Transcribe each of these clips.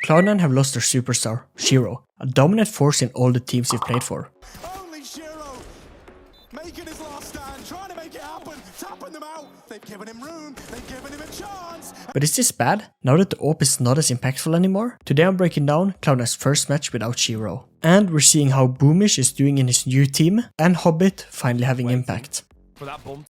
Cloud9 have lost their superstar, SHIRO, a dominant force in all the teams they've played for. Only SHIRO making his last stand, trying to make it happen, tapping them out. They've given him room, they've given him a chance. But is this bad, now that the AWP is not as impactful anymore? Today I'm breaking down Cloud9's first match without SHIRO. And we're seeing how Boomish is doing in his new team, and Hobbit finally having impact. For that bomb.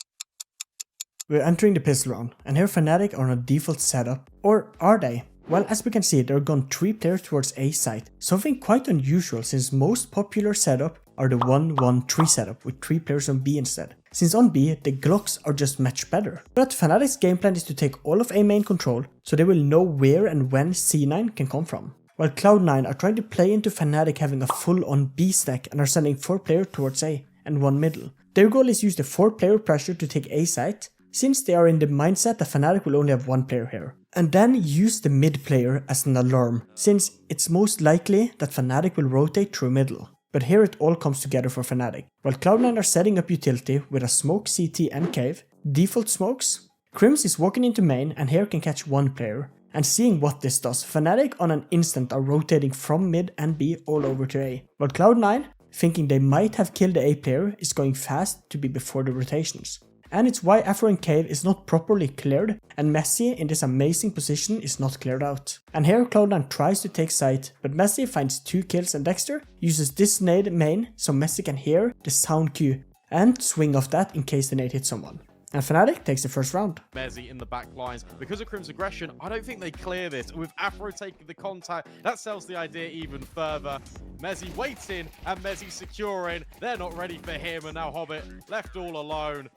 We're entering the pistol round, and here FNATIC are on a default setup. Or are they? Well, as we can see, they're gone 3 players towards A side, something quite unusual since most popular setup are the 1-1-3 setup with 3 players on B instead. Since on B, the Glocks are just much better. But FNATIC's game plan is to take all of A main control, so they will know where and when C9 can come from. While Cloud9 are trying to play into FNATIC having a full on B stack and are sending 4 players towards A and 1 middle. Their goal is use the 4 player pressure to take A side, since they are in the mindset that FNATIC will only have 1 player here. And then use the mid player as an alarm, since it's most likely that FNATIC will rotate through middle. But here it all comes together for FNATIC. While Cloud9 are setting up utility with a smoke, CT and cave, default smokes, Crims is walking into main and here can catch 1 player. And seeing what this does, FNATIC on an instant are rotating from mid and B all over to A. While Cloud9, thinking they might have killed the A player, is going fast to be before the rotations. And it's why Afro and Cave is not properly cleared, and Messi in this amazing position is not cleared out. And here Cloud9 tries to take site, but Messi finds 2 kills and Dexter uses this nade main so Messi can hear the sound cue and swing off that in case the nade hits someone. And FNATIC takes the first round. Messi in the back lines. Because of Crim's aggression, I don't think they clear this. With Afro taking the contact, that sells the idea even further. Messi waiting and Messi securing. They're not ready for him, and now Hobbit left all alone.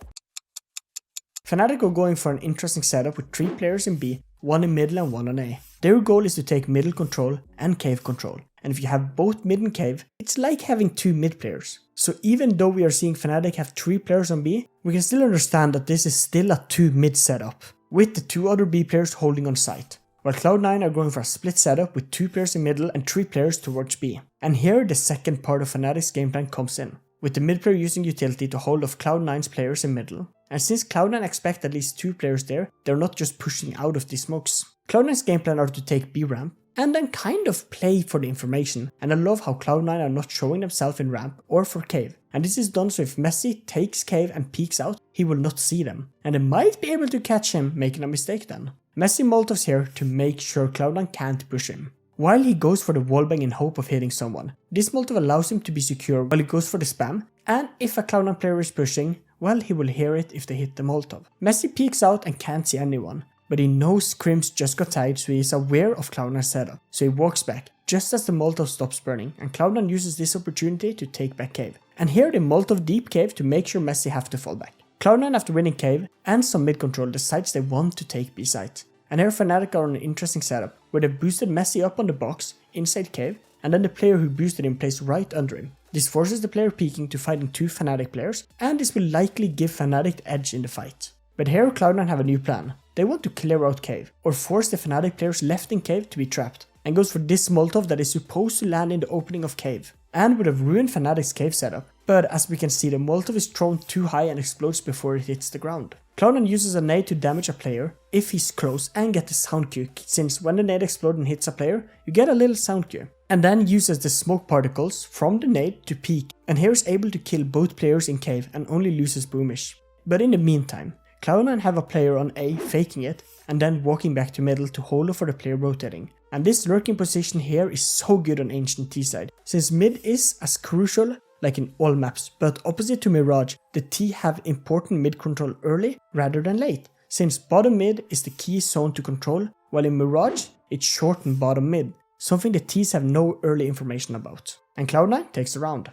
FNATIC are going for an interesting setup with 3 players in B, 1 in middle and 1 on A. Their goal is to take middle control and cave control, and if you have both mid and cave, it's like having 2 mid players. So even though we are seeing FNATIC have 3 players on B, we can still understand that this is still a 2 mid setup, with the 2 other B players holding on site. While Cloud9 are going for a split setup with 2 players in middle and 3 players towards B. And here the second part of FNATIC's game plan comes in, with the mid player using utility to hold off Cloud9's players in middle. And since Cloud9 expect at least 2 players there, they're not just pushing out of these smokes. Cloud9's game plan are to take B ramp, and then kind of play for the information, and I love how Cloud9 are not showing themselves in ramp or for cave. And this is done so if Messi takes cave and peeks out, he will not see them, and they might be able to catch him making a mistake then. Messi Molotovs here to make sure Cloud9 can't push him. While he goes for the wallbang in hope of hitting someone, this Molotov allows him to be secure while he goes for the spam, and if a Cloud9 player is pushing, well, he will hear it if they hit the Molotov. Messi peeks out and can't see anyone, but he knows Crims just got tagged, so he is aware of Cloud9's setup, so he walks back just as the Molotov stops burning, and Cloud9 uses this opportunity to take back cave. And here they Molotov deep cave to make sure Messi have to fall back. Cloud9 after winning cave and some mid control decides they want to take B site. And here FNATIC are on an interesting setup, where they boosted Messi up on the box, inside cave, and then the player who boosted him plays right under him. This forces the player peeking to fighting 2 FNATIC players, and this will likely give FNATIC the edge in the fight. But here Cloud9 have a new plan. They want to clear out cave, or force the FNATIC players left in cave to be trapped, and goes for this Molotov that is supposed to land in the opening of cave, and would have ruined FNATIC's cave setup, but as we can see the Molotov is thrown too high and explodes before it hits the ground. Cloud9 uses a nade to damage a player if he's close and get the sound cue, since when the nade explodes and hits a player, you get a little sound cue. And then uses the smoke particles from the nade to peek, and here is able to kill both players in cave and only loses Boomish. But in the meantime, Cloud9 have a player on A faking it, and then walking back to middle to hold for the player rotating. And this lurking position here is so good on Ancient T side, since mid is as crucial like in all maps, but opposite to Mirage, the T have important mid control early rather than late, since bottom mid is the key zone to control, while in Mirage, it's shortened bottom mid, something the Ts have no early information about. And Cloud9 takes the round.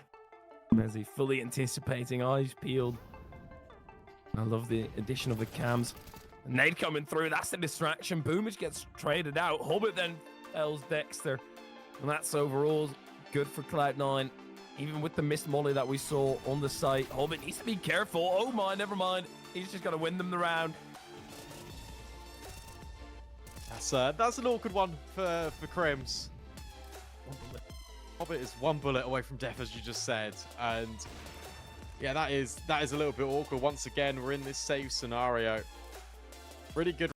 Messi fully anticipating, eyes peeled. I love the addition of the cams. Nade coming through, that's the distraction. Boomish gets traded out. Hobbit then fells Dexter. And that's overall good for Cloud9. Even with the missed molly that we saw on the site, Hobbit needs to be careful. Oh my, never mind. He's just got to win them the round. That's an awkward one for Crims. Hobbit is 1 bullet away from death, as you just said, and yeah, that is a little bit awkward. Once again, we're in this safe scenario. Really good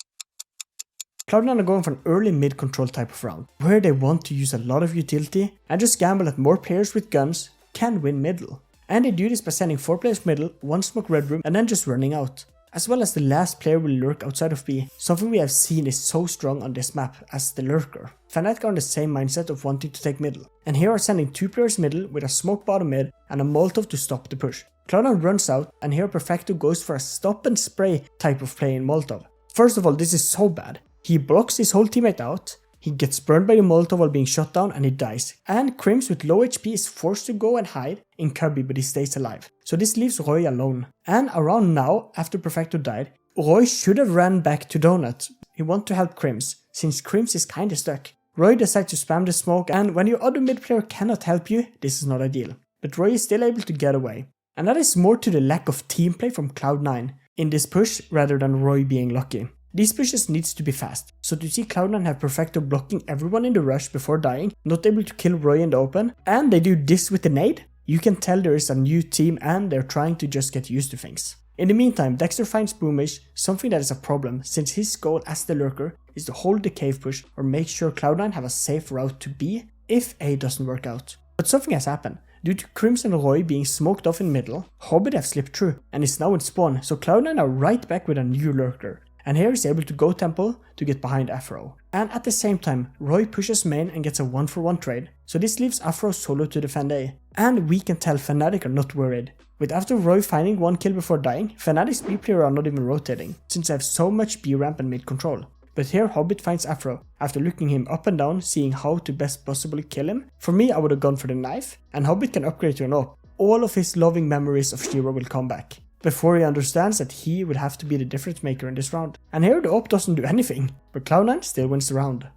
Cloud9 are going for an early mid control type of round, where they want to use a lot of utility and just gamble that more players with guns can win middle. And they do this by sending 4 players middle, 1 smoke red room and then just running out. As well as the last player will lurk outside of B, something we have seen is so strong on this map as the lurker. FNATIC are on the same mindset of wanting to take middle, and here are sending 2 players middle with a smoke bottom mid and a molotov to stop the push. Cloud9 runs out, and here Perfecto goes for a stop and spray type of play in molotov. First of all, this is so bad. He blocks his whole teammate out, he gets burned by the molotov while being shot down and he dies. And Crims with low HP is forced to go and hide in Cubby, but he stays alive. So this leaves Roy alone. And around now, after Perfecto died, Roy should have ran back to Donut. He wants to help Crims, since Crims is kinda stuck. Roy decides to spam the smoke, and when your other mid player cannot help you, this is not ideal. But Roy is still able to get away. And that is more to the lack of team play from Cloud9 in this push rather than Roy being lucky. These pushes needs to be fast, so to see Cloud9 have Perfecto blocking everyone in the rush before dying, not able to kill Roy in the open, and they do this with the nade, you can tell there is a new team and they're trying to just get used to things. In the meantime, Dexter finds Boomish, something that is a problem since his goal as the lurker is to hold the cave push or make sure Cloud9 have a safe route to B if A doesn't work out. But something has happened. Due to Crims and Roy being smoked off in middle, Hobbit have slipped through and is now in spawn, so Cloud9 are right back with a new lurker. And here is able to go temple to get behind Afro. And at the same time, Roy pushes main and gets a 1-for-1 trade, so this leaves Afro solo to defend A. And we can tell FNATIC are not worried. With after Roy finding 1 kill before dying, FNATIC's B player are not even rotating, since they have so much B ramp and mid control. But here Hobbit finds Afro, after looking him up and down, seeing how to best possibly kill him. For me, I would have gone for the knife, and Hobbit can upgrade to an AWP. All of his loving memories of SHIRO will come back, before he understands that he will have to be the difference maker in this round. And here the AWP doesn't do anything, but Cloud9 still wins the round.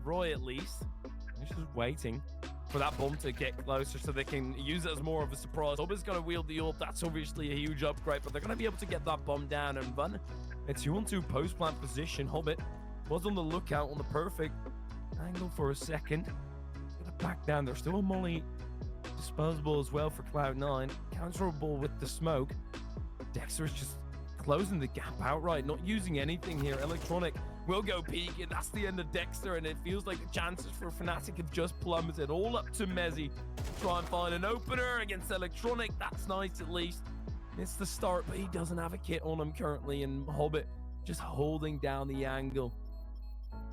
Roy at least, he's just waiting for that bomb to get closer so they can use it as more of a surprise. Hobbit's going to wield the ult, that's obviously a huge upgrade, but they're going to be able to get that bomb down and run. It's 2-on-2 post-plant position. Hobbit was on the lookout on the perfect angle for a second. Gonna back down. There's still a molly disposable as well for Cloud9. Counterable with the smoke. Dexter is just closing the gap outright, not using anything here. Electronic will go peak, and that's the end of Dexter, and it feels like the chances for FNATIC have just plummeted. All up to Mezzy to try and find an opener against Electronic. That's nice at least. It's the start, but he doesn't have a kit on him currently, and Hobbit just holding down the angle.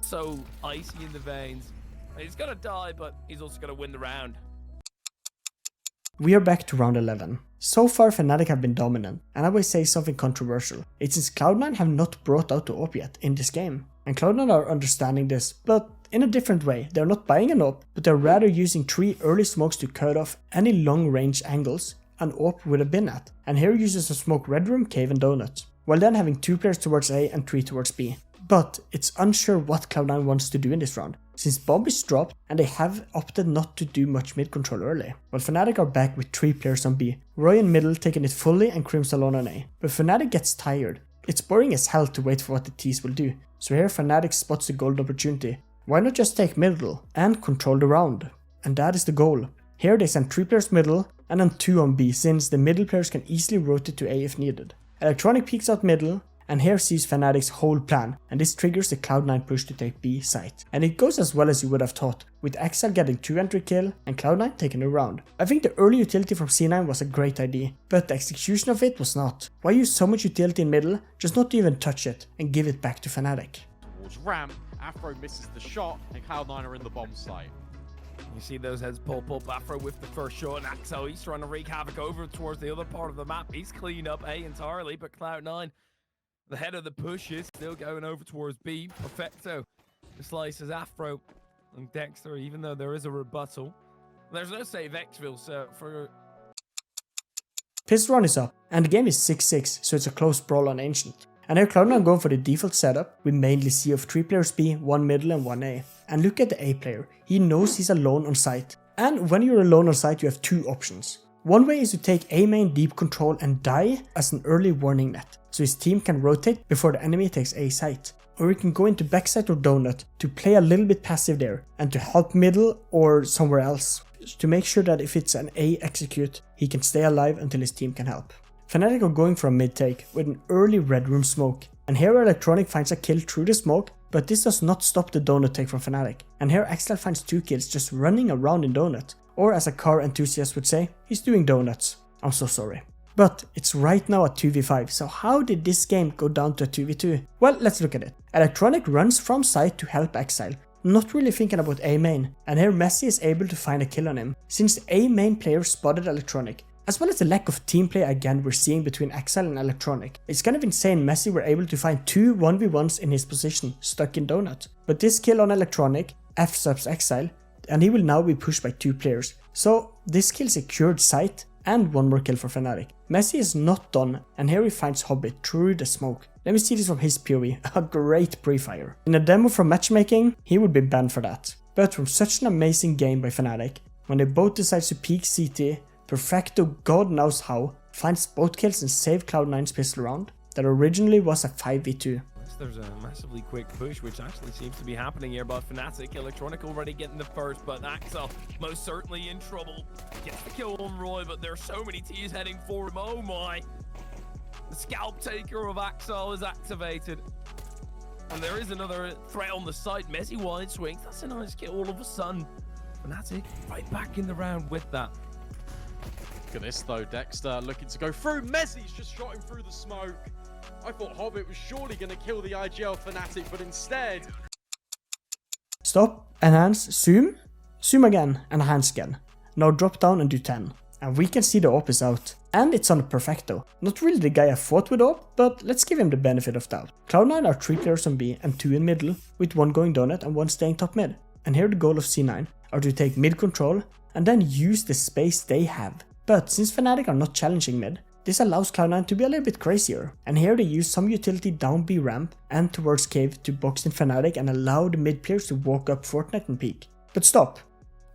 So icy in the veins. He's gonna die, but he's also gonna win the round. We are back to round 11. So far FNATIC have been dominant, and I will say something controversial. It's since Cloud9 have not brought out the AWP yet in this game. And Cloud9 are understanding this, but in a different way. They're not buying an AWP, but they're rather using 3 early smokes to cut off any long range angles an AWP would have been at. And here uses a smoke red room, cave and donut, while then having 2 players towards A and 3 towards B. But it's unsure what Cloud9 wants to do in this round, since bomb is dropped and they have opted not to do much mid control early. While FNATIC are back with 3 players on B, Roy in middle taking it fully and Crims alone on A. But FNATIC gets tired. It's boring as hell to wait for what the T's will do, so here FNATIC spots the golden opportunity. Why not just take middle and control the round? And that is the goal. Here they send 3 players middle and then 2 on B, since the middle players can easily rotate to A if needed. Electronic peeks out middle, and here sees FNATIC's whole plan, and this triggers the Cloud9 push to take B site. And it goes as well as you would have thought, with Axel getting 2 entry kill and Cloud9 taking the round. I think the early utility from C9 was a great idea, but the execution of it was not. Why use so much utility in middle, just not to even touch it and give it back to FNATIC? Towards ramp, Afro misses the shot, and Cloud9 are in the bomb site. You see those heads pop up. Afro with the first shot, and Axel, he's trying to wreak havoc over towards the other part of the map. He's cleaned up A entirely, but Cloud9, the head of the push, is still going over towards B. Perfecto slices Afro and Dexter, even though there is a rebuttal. There's no save Xville, so for... Pistol run is up, and the game is 6-6, so it's a close brawl on Ancient. And here Cloud9 going for the default setup, we mainly see of 3 players B, 1 middle and 1 A. And look at the A player, he knows he's alone on site. And when you're alone on site you have 2 options. One way is to take A main deep control and die as an early warning net, so his team can rotate before the enemy takes A site. Or you can go into backside or donut to play a little bit passive there and to help middle or somewhere else, to make sure that if it's an A execute, he can stay alive until his team can help. FNATIC are going for a mid take with an early red room smoke, and here Electronic finds a kill through the smoke, but this does not stop the donut take from FNATIC. And here Exile finds 2 kills just running around in donut. Or as a car enthusiast would say, he's doing donuts. I'm so sorry. But it's right now a 2v5, so how did this game go down to a 2v2? Well, let's look at it. Electronic runs from side to help Exile, not really thinking about A main, and here Messi is able to find a kill on him, since the A main player spotted Electronic. As well as the lack of team play again we're seeing between Exile and Electronic. It's kind of insane Messi were able to find 2 1v1s in his position, stuck in donut. But this kill on Electronic F-subs Exile, and he will now be pushed by 2 players. So this kill secured site, and 1 more kill for FNATIC. Messi is not done, and here he finds Hobbit through the smoke. Let me see this from his POV, a great pre-fire. In a demo from matchmaking, he would be banned for that. But from such an amazing game by FNATIC, when they both decide to peek CT, Perfecto god knows how, finds both kills and save Cloud9's pistol round, that originally was a 5v2. There's a massively quick push, which actually seems to be happening here by FNATIC. Electronic already getting the first, but Axel most certainly in trouble. Gets the kill on Roy, but there's so many T's heading for him. Oh my. The scalp taker of Axel is activated. And there is another threat on the side. Messi wide swings. That's a nice kill all of a sudden. FNATIC right back in the round with that. Look at this though, Dexter looking to go through. Messi's just shot him through the smoke. I thought Hobbit was surely going to kill the IGL FNATIC, but instead... Stop, enhance, zoom, zoom again, and enhance again. Now drop down and do 10. And we can see the AWP is out. And it's on a Perfecto. Not really the guy I fought with AWP, but let's give him the benefit of doubt. Cloud9 are 3 players on B and 2 in middle, with 1 going donut and 1 staying top mid. And here the goal of C9 are to take mid control and then use the space they have. But since FNATIC are not challenging mid, this allows Cloud9 to be a little bit crazier, and here they use some utility down B ramp and towards cave to box in FNATIC and allow the mid players to walk up Fortnite and peek. But stop,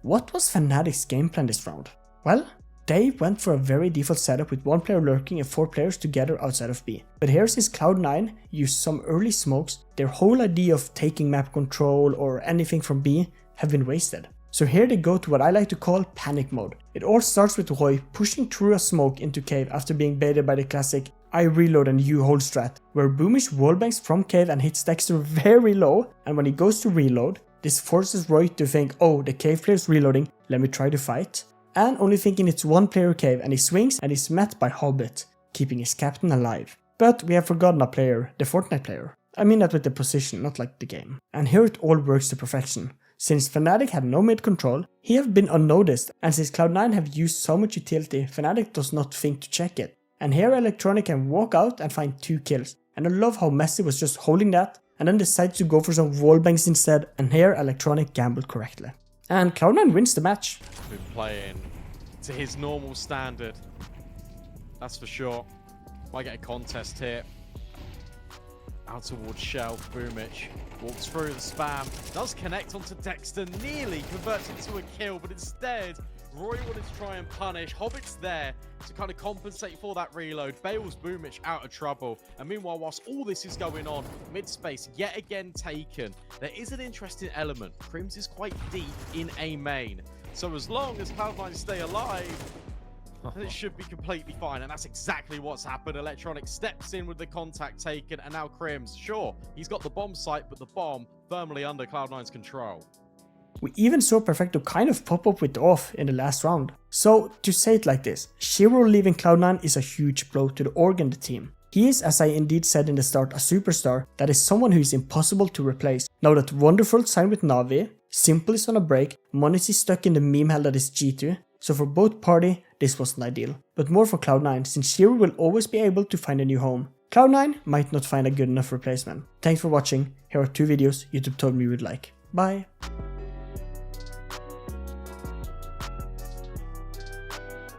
what was FNATIC's game plan this round? Well, they went for a very default setup with 1 player lurking and 4 players together outside of B. But here since Cloud9 used some early smokes, their whole idea of taking map control or anything from B have been wasted. So here they go to what I like to call panic mode. It all starts with Roy pushing through a smoke into cave after being baited by the classic I reload and you hold strat, where Boomish wallbangs from cave and hits Dexter very low, and when he goes to reload, this forces Roy to think, oh, the cave player is reloading, let me try to fight. And only thinking it's 1 player cave, and he swings and is met by Hobbit, keeping his captain alive. But we have forgotten a player, the Fortnite player. I mean that with the position, not like the game. And here it all works to perfection. Since FNATIC had no mid control, he have been unnoticed, and since Cloud9 have used so much utility, FNATIC does not think to check it. And here Electronic can walk out and find 2 kills. And I love how Messi was just holding that, and then decided to go for some wallbangs instead, and here Electronic gambled correctly. And Cloud9 wins the match. Been playing to his normal standard, that's for sure. Might get a contest here. Out towards Shelf, Boomich walks through the spam, does connect onto Dexter, nearly converts into a kill, but instead Roy wanted to try and punish. Hobbit's there to kind of compensate for that reload. Bails Boomich out of trouble, and meanwhile, whilst all this is going on, mid space yet again taken. There is an interesting element. Crims is quite deep in A main, so as long as Cloud9 stay alive, it should be completely fine, and that's exactly what's happened. Electronic steps in with the contact taken, and now Crims, sure, he's got the bomb site, but the bomb firmly under Cloud9's control. We even saw Perfecto kind of pop up with the off in the last round. So to say it like this, SHIRO leaving Cloud9 is a huge blow to the org and the team. He is, as I indeed said in the start, a superstar that is someone who is impossible to replace. Now that Wonderful signed with Na'Vi, Simple is on a break, Monis is stuck in the meme hell that is G2, so for both party, this wasn't ideal. But more for Cloud9, since SHIRO will always be able to find a new home. Cloud9 might not find a good enough replacement. Thanks for watching, here are 2 videos YouTube told me you would like. Bye!